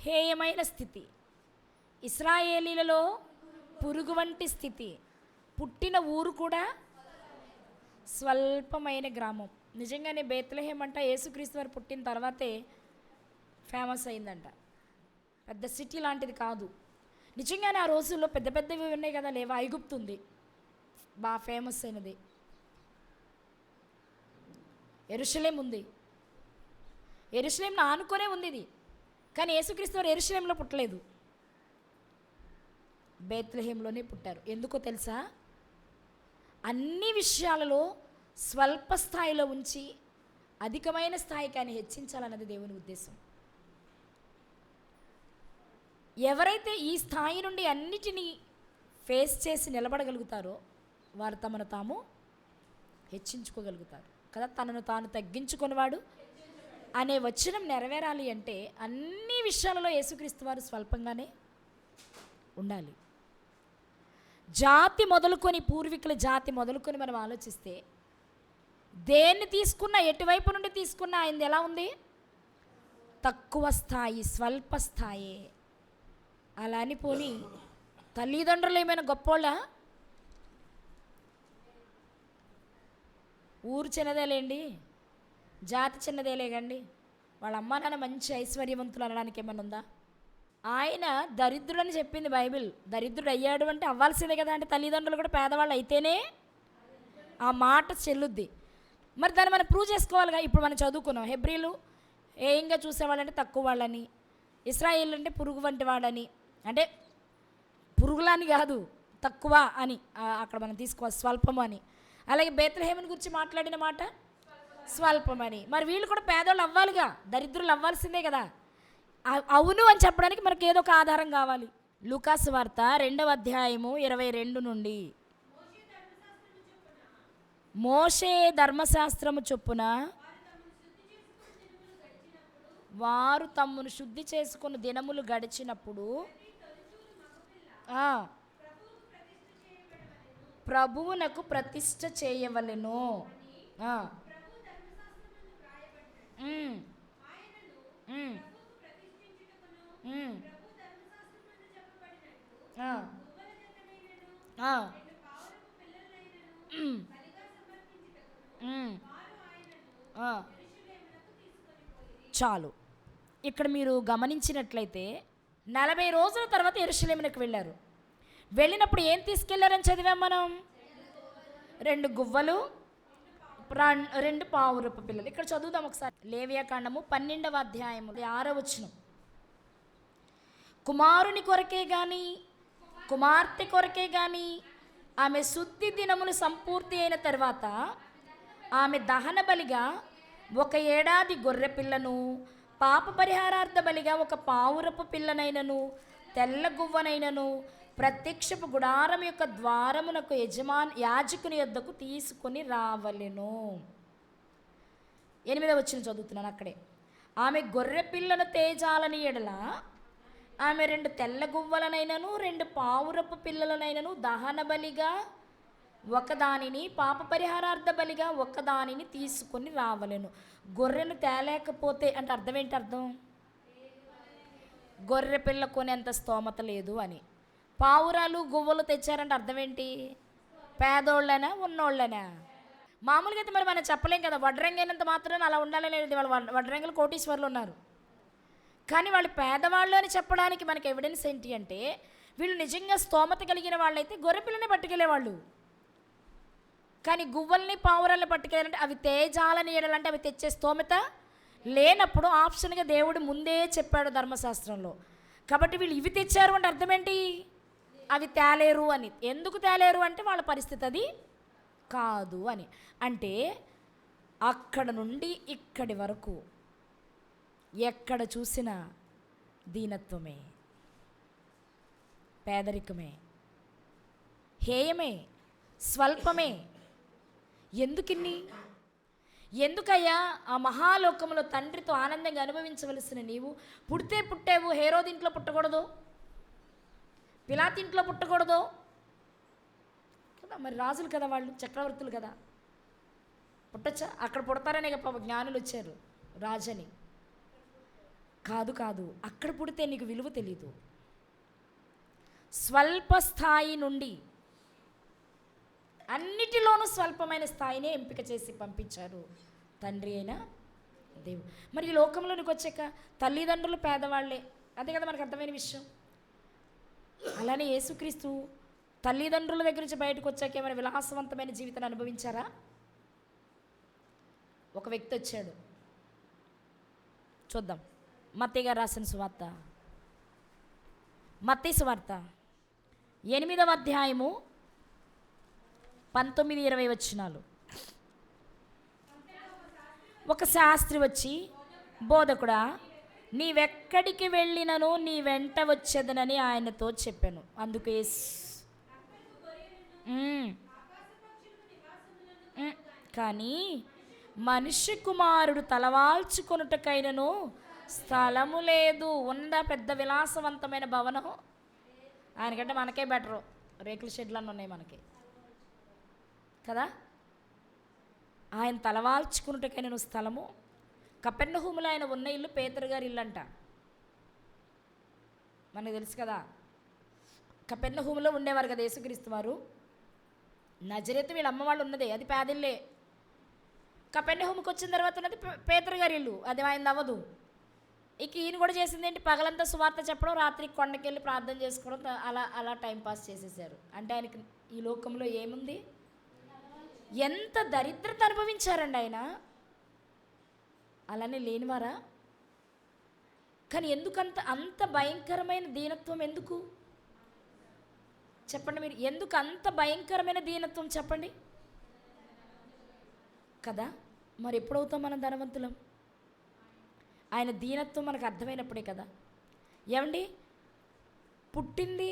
హేయమైన స్థితి, ఇశ్రాయేలీలలో పురుగు వంటి స్థితి, పుట్టిన ఊరు కూడా స్వల్పమైన గ్రామం. నిజంగానే బేత్లెహేం అంట యేసుక్రీస్తు వారు పుట్టిన తర్వాతే ఫేమస్ అయిందంట. పెద్ద సిటీ లాంటిది కాదు. నిజంగానే ఆ రోజుల్లో పెద్ద పెద్దవి ఉన్నాయి కదా, లేవా? ఐగుప్తు ఉంది, బాగా ఫేమస్ అయినది. యెరూషలేం ఉంది, యెరూషలేంను ఆనుకొనే ఉంది ఇది. కానీ యేసుక్రీస్తు వారు యెరూషలేంలో పుట్టలేదు, బేత్లెహేంలోనే పుట్టారు. ఎందుకో తెలుసా? అన్ని విషయాలలో స్వల్ప స్థాయిలో ఉంచి అధికమైన స్థాయికి ఆయన హెచ్చించాలన్నది దేవుని ఉద్దేశం. ఎవరైతే ఈ స్థాయి నుండి అన్నిటినీ ఫేస్ చేసి నిలబడగలుగుతారో వారు తమను తాము హెచ్చించుకోగలుగుతారు కదా. తనను తాను తగ్గించుకునేవాడు అనే వచనం నెరవేరాలి అంటే అన్ని విషయాలలో యేసుక్రీస్తు వారు స్వల్పంగానే ఉండాలి. జాతి మొదలుకొని, పూర్వీకుల జాతి మొదలుకొని మనం ఆలోచిస్తే దేన్ని తీసుకున్నా, ఎటువైపు నుండి తీసుకున్నా ఆయనది ఎలా ఉంది? తక్కువ స్థాయి, స్వల్ప స్థాయి. అలా అని పోని తల్లిదండ్రులు ఏమైనా గొప్పోళ్ళ? ఊరు చిన్నదేలేండి, జాతి చిన్నదేలేగండి. వాళ్ళ అమ్మ నాన్న మంచి ఐశ్వర్యవంతులు అనడానికి ఏమైనా ఉందా? ఆయన దరిద్రుడని చెప్పింది బైబిల్. దరిద్రుడు అయ్యాడు అంటే అవ్వాల్సిందే కదా. అంటే తల్లిదండ్రులు కూడా పేదవాళ్ళు అయితేనే ఆ మాట చెల్లుద్ది. మరి దాన్ని మనం ప్రూవ్ చేసుకోవాలిగా. ఇప్పుడు మనం చదువుకున్నాం, హెబ్రీలు ఏంగా చూసేవాళ్ళంటే తక్కువ వాళ్ళని, ఇశ్రాయేల్ అంటే పురుగు వంటి వాడని, అంటే పురుగులని కాదు తక్కువ అని అక్కడ మనం తీసుకోవాలి, స్వల్పం అని. అలాగే బేత్లెహేముని గురించి మాట్లాడిన మాట స్వల్పం అని. మరి వీళ్ళు కూడా పేదోళ్ళు అవ్వాలిగా, దరిద్రులు అవ్వాల్సిందే కదా. అవును అని చెప్పడానికి మనకు ఏదో ఒక ఆధారం కావాలి. లూకాసు వార్త 2వ అధ్యాయము 22 నుండి. మోషే ధర్మశాస్త్రము చొప్పున వారు తమ్మును శుద్ధి చేసుకున్న దినములు గడిచినప్పుడు ప్రభువునకు ప్రతిష్ఠ చేయవలెను. చాలు. ఇక్కడ మీరు గమనించినట్లయితే 40 రోజుల తర్వాత యెరూషలేమునకు వెళ్ళారు. వెళ్ళినప్పుడు ఏం తీసుకెళ్లారని చదివాం మనం? 2 గువ్వలు, 2 పావురపు పిల్లలు. ఇక్కడ చదువుదాం ఒకసారి. లేవియాకాండము 12వ అధ్యాయము 6వ వచనం. కుమారుని కొరకే గాని కుమార్తె కొరకే గాని ఆమె శుద్ధి దినములు సంపూర్తి అయిన తర్వాత ఆమె దహన బలిగా 1 ఏడాది గొర్రె పిల్లను, పాప పరిహారార్థ బలిగా 1 పావురపు పిల్లనైనను, తెల్ల గువ్వనైనను ప్రత్యక్షపు గుడారం యొక్క ద్వారమునకు యాజకుని యొద్దకు తీసుకొని రావలెను. 8వ వచనం చదువుతున్నాను అక్కడే. ఆమె గొర్రె పిల్లను తేజాలని ఎడల ఆమె 2 తెల్ల గువ్వలనైనను 2 పావురపు పిల్లలనైనను దహన బలిగా 1 దానిని, పాప పరిహారార్థ బలిగా 1 దానిని తీసుకొని రావలెను. గొర్రెను తేలేకపోతే అంటే అర్థం ఏంటి? అర్థం గొర్రె పిల్ల కొనేంత స్తోమత లేదు అని. పావురాలు గువ్వలు తెచ్చారంటే అర్థం ఏంటి? పేదోళ్ళనా ఉన్నోళ్ళనా? మామూలుగా అయితే మరి మనం చెప్పలేం కదా. వడ్రంగైనంత మాత్రం అలా ఉండాలనేది. వాళ్ళు వడ్రంగులు కోటీశ్వర్లు ఉన్నారు, కానీ వాళ్ళు పేదవాళ్ళు అని చెప్పడానికి మనకి ఎవిడెన్స్ ఏంటి అంటే వీళ్ళు నిజంగా స్తోమత కలిగిన వాళ్ళైతే గొర్రెపిల్లని పట్టుకెళ్ళేవాళ్ళు. కానీ గువ్వల్ని పావురాలని పట్టుకెళ్ళాలంటే అవి తేజాలని ఎడాలంటే అవి తెచ్చే స్తోమత లేనప్పుడు ఆప్షన్గా దేవుడు ముందే చెప్పాడు ధర్మశాస్త్రంలో. కాబట్టి వీళ్ళు ఇవి తెచ్చారు అంటే అర్థం ఏంటి? అవి తేలేరు అని. ఎందుకు తేలేరు అంటే వాళ్ళ పరిస్థితి అది కాదు అని. అంటే అక్కడ నుండి ఇక్కడి వరకు ఎక్కడ చూసినా దీనత్వమే, పేదరికమే, హేయమే, స్వల్పమే. ఎందుకిన్ని? ఎందుకయ్యా ఆ మహాలోకంలో తండ్రితో ఆనందంగా అనుభవించవలసిన నీవు పుడితే పుట్టావు, హేరోది ఇంట్లో పుట్టకూడదు, పిలాతు ఇంట్లో పుట్టకూడదు కదా. మరి రాజులు కదా, వాళ్ళు చక్రవర్తులు కదా, పుట్టచ్చా? అక్కడ పుడతారనే పాప జ్ఞానులు వచ్చారు రాజని. కాదు, అక్కడ పుడితే నీకు విలువ తెలీదు. స్వల్ప స్థాయి నుండి అన్నిటిలోనూ స్వల్పమైన స్థాయినే ఎంపిక చేసి పంపించారు తండ్రి అయిన దేవుడు. మరి ఈ లోకంలోనికి వచ్చాక తల్లిదండ్రులు పేదవాళ్లే, అదే కదా మనకు అర్థమైన విషయం. అలానే యేసుక్రీస్తు తల్లిదండ్రుల దగ్గర నుంచి బయటకు వచ్చాక ఏమైనా విలాసవంతమైన జీవితాన్ని అనుభవించారా? ఒక వ్యక్తి వచ్చాడు, చూద్దాం. మత్తయి గారు రాసిన సువార్త, మత్తయి సువార్త 8వ అధ్యాయము 19-20 వచనాలు. ఒక శాస్త్రి వచ్చి, బోధకుడా, నీవెక్కడికి వెళ్ళినను నీ వెంట వచ్చేదనని ఆయనతో చెప్పాను. అందుకు కానీ మనిషి కుమారుడు తలవాల్చుకొనుటకైనను స్థలము లేదు. ఉందా పెద్ద విలాసవంతమైన భవనం? ఆయనకంటే మనకే బెటరు, రేకుల షెడ్లన్నీ ఉన్నాయి మనకి కదా. ఆయన తలవాల్చుకున్నట్టుకైనా స్థలము. కపెర్నహూములో ఆయన ఉన్న ఇల్లు పేతురు గారి ఇల్లు అంట, మనకు తెలుసు కదా. కపెర్నహూములో ఉండేవారు కదా యేసుక్రీస్తు వారు. నజరేతు వీళ్ళ అమ్మ వాళ్ళు ఉన్నదే, అది పేదిల్లే. కపెర్నహూముకి వచ్చిన తర్వాత ఉన్నది పేతురు గారి ఇల్లు, అది ఆయన అవ్వదు. ఇక ఈయన కూడా చేసింది ఏంటి? పగలంతా సువార్త చెప్పడం, రాత్రి కొండకి వెళ్ళి ప్రార్థన చేసుకోవడం, అలా టైంపాస్ చేసేసారు. అంటే ఆయనకి ఈ లోకంలో ఏముంది? ఎంత దరిద్రత అనుభవించారండి ఆయన. అలానే లేనివారా? కానీ ఎందుకంత అంత భయంకరమైన దీనత్వం ఎందుకు చెప్పండి మీరు? ఎందుకు అంత భయంకరమైన దీనత్వం చెప్పండి కదా. మరి ఎప్పుడవుతాం మనం ధనవంతులం? ఆయన దీనత్వం మనకు అర్థమైనప్పుడే కదా. ఏమండి, పుట్టింది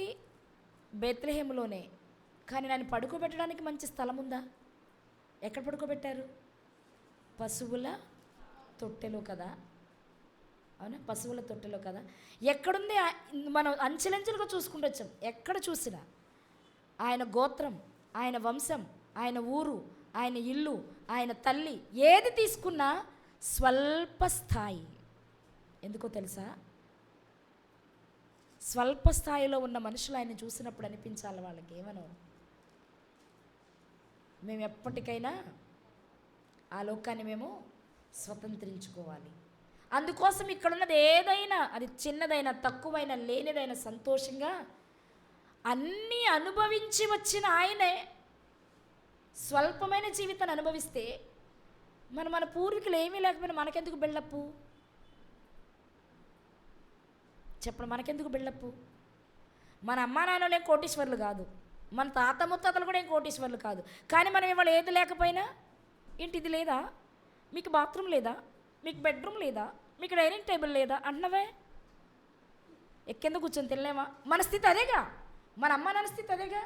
బెత్లెహేములోనే, కానీ నన్ను పడుకోబెట్టడానికి మంచి స్థలం ఉందా? ఎక్కడ పడుకోబెట్టారు? పశువుల తొట్టెలో కదా. అవునా, పశువుల తొట్టెలో కదా. ఎక్కడుంది? మనం అంచెలంచెలుగా చూసుకుంటూ వచ్చాం. ఎక్కడ చూసినా ఆయన గోత్రం, ఆయన వంశం, ఆయన ఊరు, ఆయన ఇల్లు, ఆయన తల్లి, ఏది తీసుకున్నా స్వల్ప స్థాయి. ఎందుకో తెలుసా? స్వల్ప స్థాయిలో ఉన్న మనుషులు ఆయన చూసినప్పుడు అనిపించాలి వాళ్ళకి ఏమనో, మేము ఎప్పటికైనా ఆ లోకాన్ని మేము స్వతంత్రించుకోవాలి. అందుకోసం ఇక్కడున్నది ఏదైనా, అది చిన్నదైనా తక్కువైనా లేనిదైనా సంతోషంగా అన్నీ అనుభవించి వచ్చిన ఆయనే స్వల్పమైన జీవితాన్ని అనుభవిస్తే మన పూర్వీకులు ఏమీ లేకపోయినా మనకెందుకు బిల్డప్పు చెప్పండి? మనకెందుకు బిల్డప్పు? మన అమ్మా నాన్నలు ఏం కోటీశ్వర్లు కాదు, మన తాత ముత్తాతలు కూడా ఏం కోటీశ్వర్లు కాదు. కానీ మనం ఇవాళ ఏది లేకపోయినా, ఏంటి ఇది లేదా, మీకు బాత్రూమ్ లేదా, మీకు బెడ్రూమ్ లేదా, మీకు డైనింగ్ టేబుల్ లేదా అంటున్నవే, ఎక్కేందుకు కూర్చొని తినలేమా? మన స్థితి అదేగా, మన అమ్మ నాన్న స్థితి అదేగా,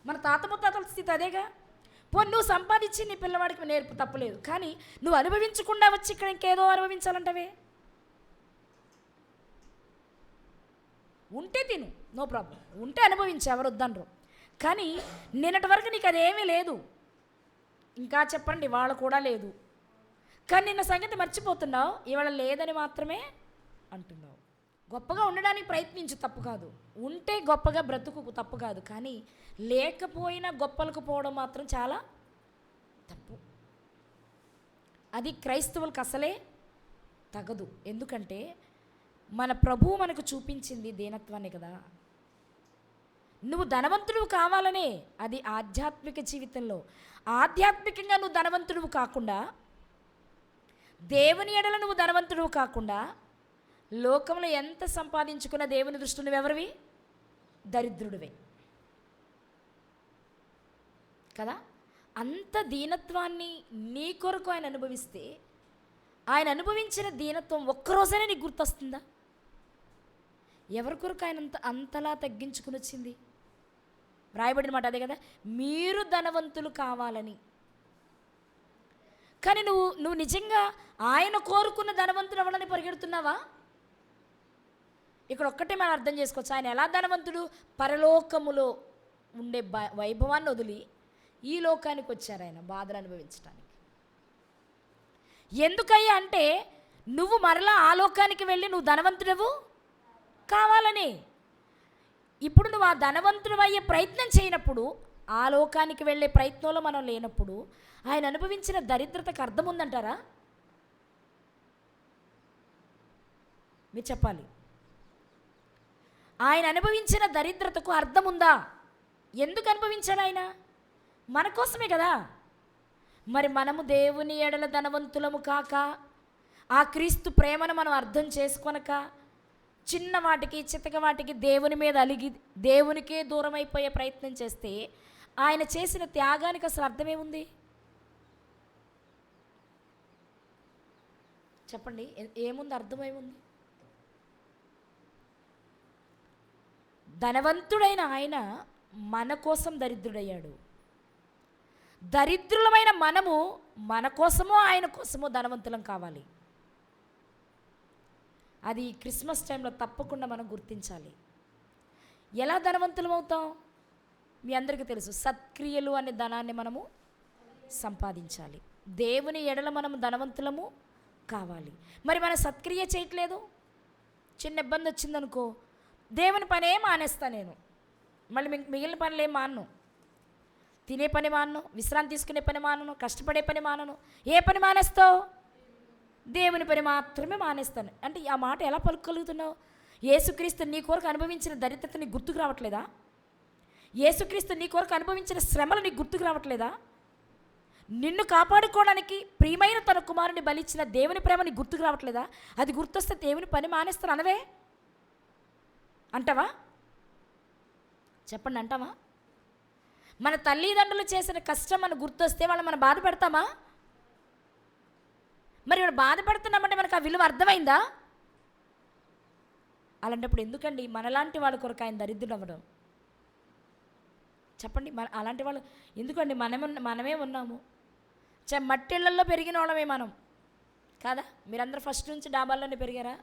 మన తాత ముత్తాతల స్థితి అదేగా. పోనీ నువ్వు సంపాదించి నీ పిల్లవాడికి నేర్పు, తప్పలేదు. కానీ నువ్వు అనుభవించకుండా వచ్చి ఇక్కడ ఇంకేదో అనుభవించాలంటవే. ఉంటే తిను, నో ప్రాబ్లం, ఉంటే అనుభవించి, ఎవరు వద్దనరు. కానీ నిన్నటి వరకు నీకు అదేమీ లేదు, ఇంకా చెప్పండి వాళ్ళ కూడా లేదు. కానీ నిన్న సంగతి మర్చిపోతున్నావు, ఇవాళ లేదని మాత్రమే అంటున్నావు. గొప్పగా ఉండడానికి ప్రయత్నించు, తప్పు కాదు. ఉంటే గొప్పగా బ్రతుకు, తప్పు కాదు. కానీ లేకపోయినా గొప్పలకు పోవడం మాత్రం చాలా తప్పు. అది క్రైస్తవులకు అసలే తగదు. ఎందుకంటే మన ప్రభువు మనకు చూపించింది దీనత్వాన్ని కదా. నువ్వు ధనవంతుడు కావాలనే, అది ఆధ్యాత్మిక జీవితంలో. ఆధ్యాత్మికంగా నువ్వు ధనవంతుడు కాకుండా, దేవుని ఎడల నువ్వు ధనవంతుడు కాకుండా, లోకంలో ఎంత సంపాదించుకున్న దేవుని దృష్టిలో నువ్వెవరివి? దరిద్రుడివే కదా. అంత దీనత్వాన్ని నీ కొరకు ఆయన అనుభవిస్తే, ఆయన అనుభవించిన దీనత్వం ఒక్కరోజైనా నీకు గుర్తొస్తుందా? ఎవరి కొరకు ఆయన అంతలా తగ్గించుకుని వచ్చింది? రాయబడిన మాట అదే కదా, మీరు ధనవంతులు కావాలని. కానీ నువ్వు నిజంగా ఆయన కోరుకున్న ధనవంతుడు అవ్వాలని పరిగెడుతున్నావా? ఇక్కడ ఒక్కటే మనం అర్థం చేసుకోవచ్చు. ఆయన ఎలా ధనవంతుడు? పరలోకములో ఉండే వైభవాన్ని వదిలి ఈ లోకానికి వచ్చారు ఆయన బాధలు అనుభవించడానికి. ఎందుకయ్యా అంటే నువ్వు మరలా ఆ లోకానికి వెళ్ళి నువ్వు ధనవంతుడవు కావాలని. ఇప్పుడు నువ్వు ఆ ధనవంతుడు అయ్యే ప్రయత్నం చేయనప్పుడు, ఆ లోకానికి వెళ్ళే ప్రయత్నంలో మనం లేనప్పుడు ఆయన అనుభవించిన దరిద్రతకు అర్థం ఉందంటారా? మీరు చెప్పాలి. ఆయన అనుభవించిన దరిద్రతకు అర్థం ఉందా? ఎందుకు అనుభవించాడు ఆయన? మన కోసమే కదా. మరి మనము దేవుని ఎడల ధనవంతులము కాక, ఆ క్రీస్తు ప్రేమను మనం అర్థం చేసుకొనక, చిన్న వాటికి చితక వాటికి దేవుని మీద అలిగి దేవునికే దూరం అయిపోయే ప్రయత్నం చేస్తే ఆయన చేసిన త్యాగానికి అసలు అర్థమేముంది చెప్పండి? ఏముంది? అర్థమేముంది? ధనవంతుడైన ఆయన మన కోసం దరిద్రుడయ్యాడు. దరిద్రులమైన మనము మన కోసమో ఆయన కోసమో ధనవంతులం కావాలి. అది క్రిస్మస్ టైంలో తప్పకుండా మనం గుర్తించాలి. ఎలా ధనవంతులం అవుతాం? మీ అందరికీ తెలుసు, సత్క్రియలు అనే ధనాన్ని మనము సంపాదించాలి. దేవుని ఎడల మనము ధనవంతులము కావాలి. మరి మన సత్క్రియ చేయట్లేదు, చిన్న ఇబ్బంది వచ్చిందనుకో, దేవుని పనే మానేస్తా నేను, మళ్ళీ మిగిలిన పనులు ఏం మానను. తినే పని మానను, విశ్రాంతి తీసుకునే పని మానను, కష్టపడే పని మానను. ఏ పని మానేస్తావు? దేవుని పని మాత్రమే మానేస్తాను. అంటే ఆ మాట ఎలా పలుకోగలుగుతున్నావు? యేసుక్రీస్తు నీ కొరకు అనుభవించిన దరిద్రత నీకు గుర్తుకు రావట్లేదా? యేసుక్రీస్తు నీ కొరకు అనుభవించిన శ్రమలు నీకు గుర్తుకు రావట్లేదా? నిన్ను కాపాడుకోవడానికి ప్రియమైన తన కుమారుని బలిచ్చిన దేవుని ప్రేమ నీకు గుర్తుకు రావట్లేదా? అది గుర్తొస్తే దేవుని పని మానేస్తాను అనవే అంటావా? చెప్పండి, అంటావా? మన తల్లిదండ్రులు చేసిన కష్టం మనకు గుర్తొస్తే మనం బాధ పెడతామా? మరి మనం బాధపడుతున్నామంటే మనకు ఆ విలువ అర్థమైందా? అలాంటప్పుడు ఎందుకండి మనలాంటి వాళ్ళ కొరకు ఆయన దరిద్రుడు అవ్వడం? చెప్పండి, అలాంటి వాళ్ళు ఎందుకండి? మనమే ఉన్నాము, మట్టిళ్ళల్లో పెరిగిన వాళ్ళమే మనం కాదా? మీరందరూ ఫస్ట్ నుంచి డాబాల్లోనే పెరిగారా?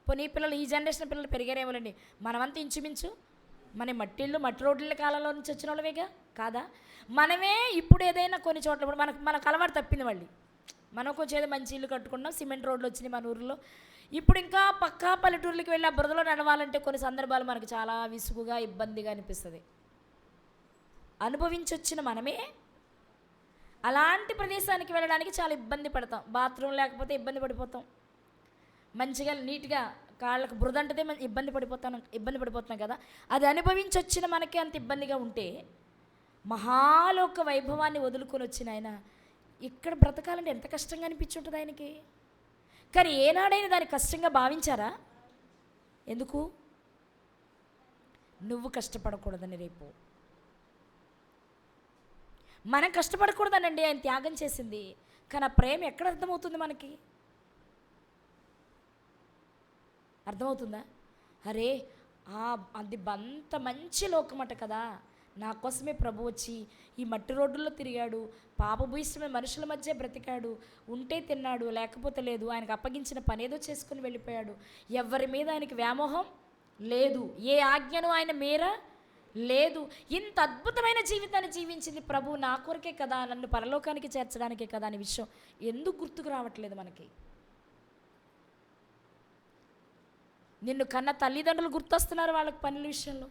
పోనీ పిల్లలు, ఈ జనరేషన్ పిల్లలు పెరిగారేమోలండి. మనమంతా ఇంచుమించు మన మట్టి రోడ్ల కాలంలో నుంచి వచ్చిన వాళ్ళమేగా కాదా? మనమే ఇప్పుడు ఏదైనా కొన్ని చోట్ల మనకు అలవాటు తప్పింది. మనం కొంచెం ఏదో మంచి ఇల్లు కట్టుకున్నాం, సిమెంట్ రోడ్లు వచ్చినాయి మన ఊరిలో. ఇప్పుడు ఇంకా పక్కా పల్లెటూర్లకి వెళ్ళి ఆ బురదలో నడవాలంటే కొన్ని సందర్భాలు మనకు చాలా విసుగుగా, ఇబ్బందిగా అనిపిస్తుంది. అనుభవించొచ్చిన మనమే అలాంటి ప్రదేశానికి వెళ్ళడానికి చాలా ఇబ్బంది పడతాం. బాత్రూమ్ లేకపోతే ఇబ్బంది పడిపోతాం. మంచిగా నీట్గా కాళ్ళకు బురద అంటేనే ఇబ్బంది పడిపోతున్నాం కదా. అది అనుభవించొచ్చిన మనకే అంత ఇబ్బందిగా ఉంటే, మహాలోక వైభవాన్ని వదులుకొని వచ్చిన ఆయన ఇక్కడ బ్రతకాలంటే ఎంత కష్టంగా అనిపించుంటుంది ఆయనకి. కానీ ఏనాడైనా దాన్ని కష్టంగా భావించారా? ఎందుకు? నువ్వు కష్టపడకూడదని. రేపు మనం కష్టపడకూడదనండి ఆయన త్యాగం చేసింది. కానీ ఆ ప్రేమ ఎక్కడ అర్థమవుతుంది మనకి? అర్థమవుతుందా? అరే అది అంత మంచి లోకమట కదా, నా కోసమే ప్రభు వచ్చి ఈ మట్టి రోడ్డుల్లో తిరిగాడు, పాపభూయిష్టమైన మనుషుల మధ్య బ్రతికాడు, ఉంటే తిన్నాడు, లేకపోతే లేదు, ఆయనకు అప్పగించిన పనేదో చేసుకుని వెళ్ళిపోయాడు. ఎవరి మీద ఆయనకి వ్యామోహం లేదు, ఏ ఆజ్ఞను ఆయన మేర లేదు. ఇంత అద్భుతమైన జీవితాన్ని జీవించింది ప్రభు నా కొరకే కదా, నన్ను పరలోకానికి చేర్చడానికే కదా అనే విషయం ఎందుకు గుర్తుకు రావట్లేదు మనకి? నిన్ను కన్న తల్లిదండ్రులు గుర్తొస్తున్నారు వాళ్ళకి పనుల విషయంలో,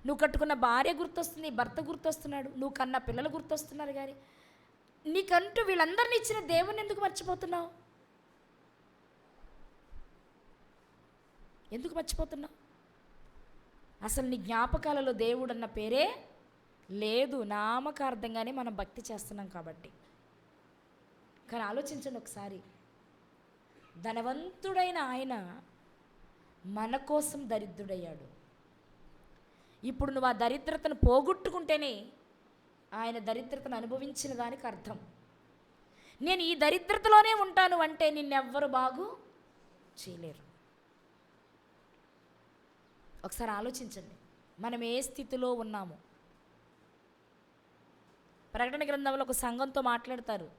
నువ్వు కట్టుకున్న భార్య గుర్తొస్తుంది, భర్త గుర్తొస్తున్నాడు, నువ్వు కన్న పిల్లలు గుర్తొస్తున్నారు. కానీ నీకంటూ వీళ్ళందరినీ ఇచ్చిన దేవుని ఎందుకు మర్చిపోతున్నావు? ఎందుకు మర్చిపోతున్నావు? అసలు నీ జ్ఞాపకాలలో దేవుడు అన్న పేరే లేదు, నామకార్థంగానే మనం భక్తి చేస్తున్నాం కాబట్టి. కానీ ఆలోచించండి ఒకసారి, ధనవంతుడైన ఆయన మన కోసం దరిద్రుడయ్యాడు. ఇప్పుడు నువ్వు ఆ దరిద్రతను పోగొట్టుకుంటేనే ఆయన దరిద్రతను అనుభవించిన దానికి అర్థం. నేను ఈ దరిద్రతలోనే ఉంటాను అంటే నిన్నెవ్వరు బాగు చేయలేరు. ఒకసారి ఆలోచించండి, మనం ఏ స్థితిలో ఉన్నాము. ప్రకటన గ్రంథంలో ఒక సంఘంతో మాట్లాడతారు,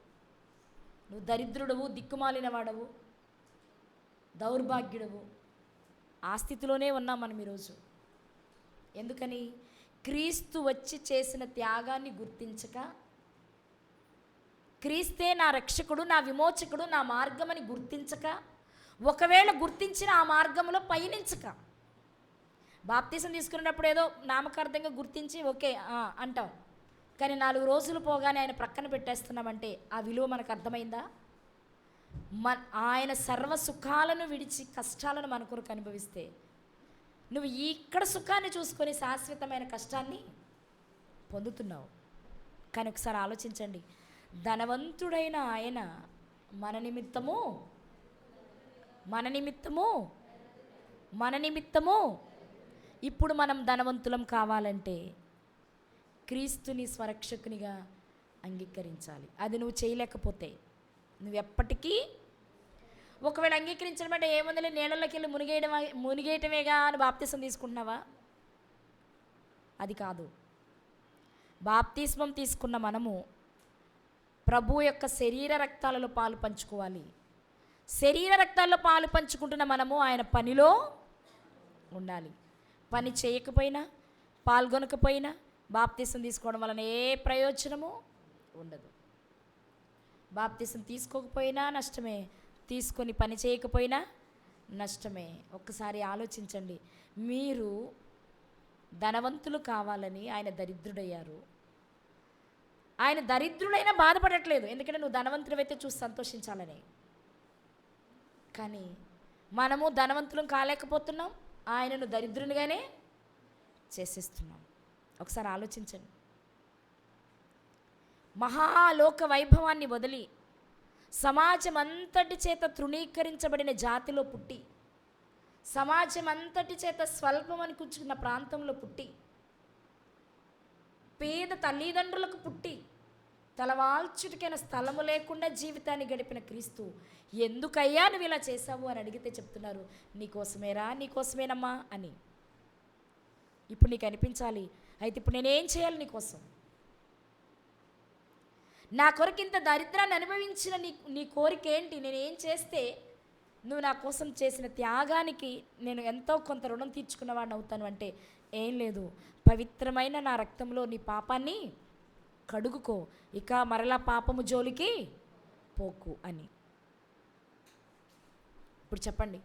నువ్వు దరిద్రుడవు, దిక్కుమాలిన వాడవు, దౌర్భాగ్యుడవు. ఆ స్థితిలోనే ఉన్నాం మనం ఈరోజు. ఎందుకని? క్రీస్తు వచ్చి చేసిన త్యాగాన్ని గుర్తించక, క్రీస్తే నా రక్షకుడు, నా విమోచకుడు, నా మార్గమని గుర్తించక, ఒకవేళ గుర్తించిన ఆ మార్గంలో పయనించక, బాప్తీసం తీసుకునేటప్పుడు ఏదో నామకార్థంగా గుర్తించి ఓకే అంటాం, కానీ 4 రోజులు పోగానే ఆయన ప్రక్కన పెట్టేస్తున్నామంటే ఆ విలువ మనకు అర్థమైందా? ఆయన సర్వ సుఖాలను విడిచి కష్టాలను మన కొరకు అనుభవిస్తే నువ్వు ఇక్కడ సుఖాన్ని చూసుకొని శాశ్వతమైన కష్టాన్ని పొందుతున్నావు. కానీ ఒకసారి ఆలోచించండి, ధనవంతుడైన ఆయన మన నిమిత్తము ఇప్పుడు మనం ధనవంతులం కావాలంటే క్రీస్తుని స్వరక్షకునిగా అంగీకరించాలి. అది నువ్వు చేయలేకపోతే నువ్వు ఎప్పటికీ, ఒకవేళ అంగీకరించడం అంటే ఏముందిలే నీళ్ళలోకి వెళ్ళి మునిగేయటమేగా అని బాప్తిసం తీసుకుంటున్నావా? అది కాదు. బాప్తిస్మం తీసుకున్న మనము ప్రభు యొక్క శరీర రక్తాలలో పాలు పంచుకోవాలి. శరీర రక్తాల్లో పాలు పంచుకుంటున్న మనము ఆయన పనిలో ఉండాలి. పని చేయకపోయినా, పాల్గొనకపోయినా బాప్తిసం తీసుకోవడం వలన ఏ ప్రయోజనము ఉండదు. బాప్తిసం తీసుకోకపోయినా నష్టమే, తీసుకొని పని చేయకపోయినా నష్టమే. ఒక్కసారి ఆలోచించండి, మీరు ధనవంతులు కావాలని ఆయన దరిద్రుడయ్యారు. ఆయన దరిద్రుడైనా బాధపడట్లేదు, ఎందుకంటే నువ్వు ధనవంతుడైతే చూసి సంతోషించాలని. కానీ మనము ధనవంతులం కాలేకపోతున్నాం, ఆయనను దరిద్రునిగానే చేసేస్తున్నాం. ఒకసారి ఆలోచించండి. మహాలోక వైభవాన్ని వదిలి సమాజం అంతటి చేత తృణీకరించబడిన జాతిలో పుట్టి, సమాజం అంతటి చేత స్వల్పం అనిపించుకున్న ప్రాంతంలో పుట్టి, పేద తల్లిదండ్రులకు పుట్టి, తలవాల్చుటికైన స్థలము లేకుండా జీవితాన్ని గడిపిన క్రీస్తు ఎందుకయ్యా నువ్వు ఇలా చేశావు అని అడిగితే చెప్తున్నారు, నీకోసమేరా, నీకోసమేనమ్మా అని. ఇప్పుడు నీకు అనిపించాలి, అయితే ఇప్పుడు నేనేం చేయాలి నీకోసం? నా కొరకు ఇంత దరిద్రాన్ని అనుభవించిన నీ కోరిక ఏంటి? నేనేం చేస్తే నువ్వు నా కోసం చేసిన త్యాగానికి నేను ఎంతో కొంత రుణం తీర్చుకున్నవాడిని అవుతాను అంటే, ఏం లేదు, పవిత్రమైన నా రక్తంలో నీ పాపాన్ని కడుగుకో, ఇక మరలా పాపము జోలికి పోకు అని. ఇప్పుడు చెప్పండి,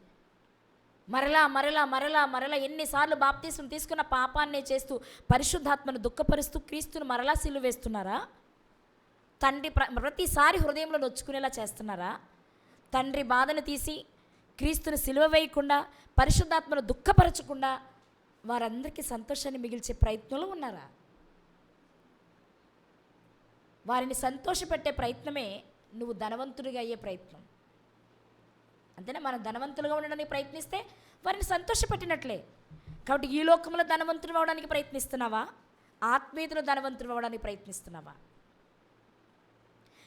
మరలా మరలా మరలా మరలా ఎన్నిసార్లు బాప్తీసం తీసుకున్న పాపాన్నే చేస్తూ పరిశుద్ధాత్మను దుఃఖపరుస్తూ క్రీస్తును మరలా సిలువ వేస్తున్నారా? తండ్రి ప్రతిసారి హృదయంలో నొచ్చుకునేలా చేస్తున్నారా? తండ్రి బాధను తీసి క్రీస్తుని సిలువ వేయకుండా, పరిశుద్ధాత్మను దుఃఖపరచకుండా వారందరికీ సంతోషాన్ని మిగిల్చే ప్రయత్నంలో ఉన్నారా? వారిని సంతోషపెట్టే ప్రయత్నమే నువ్వు ధనవంతుడిగా అయ్యే ప్రయత్నం. అంతేనా? మనం ధనవంతులుగా ఉండడానికి ప్రయత్నిస్తే వారిని సంతోషపెట్టినట్లే. కాబట్టి ఈ లోకంలో ధనవంతులు అవ్వడానికి ప్రయత్నిస్తున్నావా? ఆత్మీయతలో ధనవంతులు అవ్వడానికి ప్రయత్నిస్తున్నావా?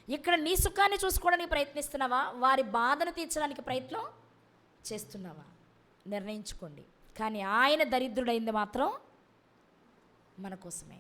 ఇక్కడ నీ సుఖాన్ని చూసుకోవడానికి ప్రయత్నిస్తున్నావా? వారి బాధను తీర్చడానికి ప్రయత్నం చేస్తున్నావా? నిర్ణయించుకోండి. కానీ ఆయన దరిద్రుడైంది మాత్రం మన కోసమే.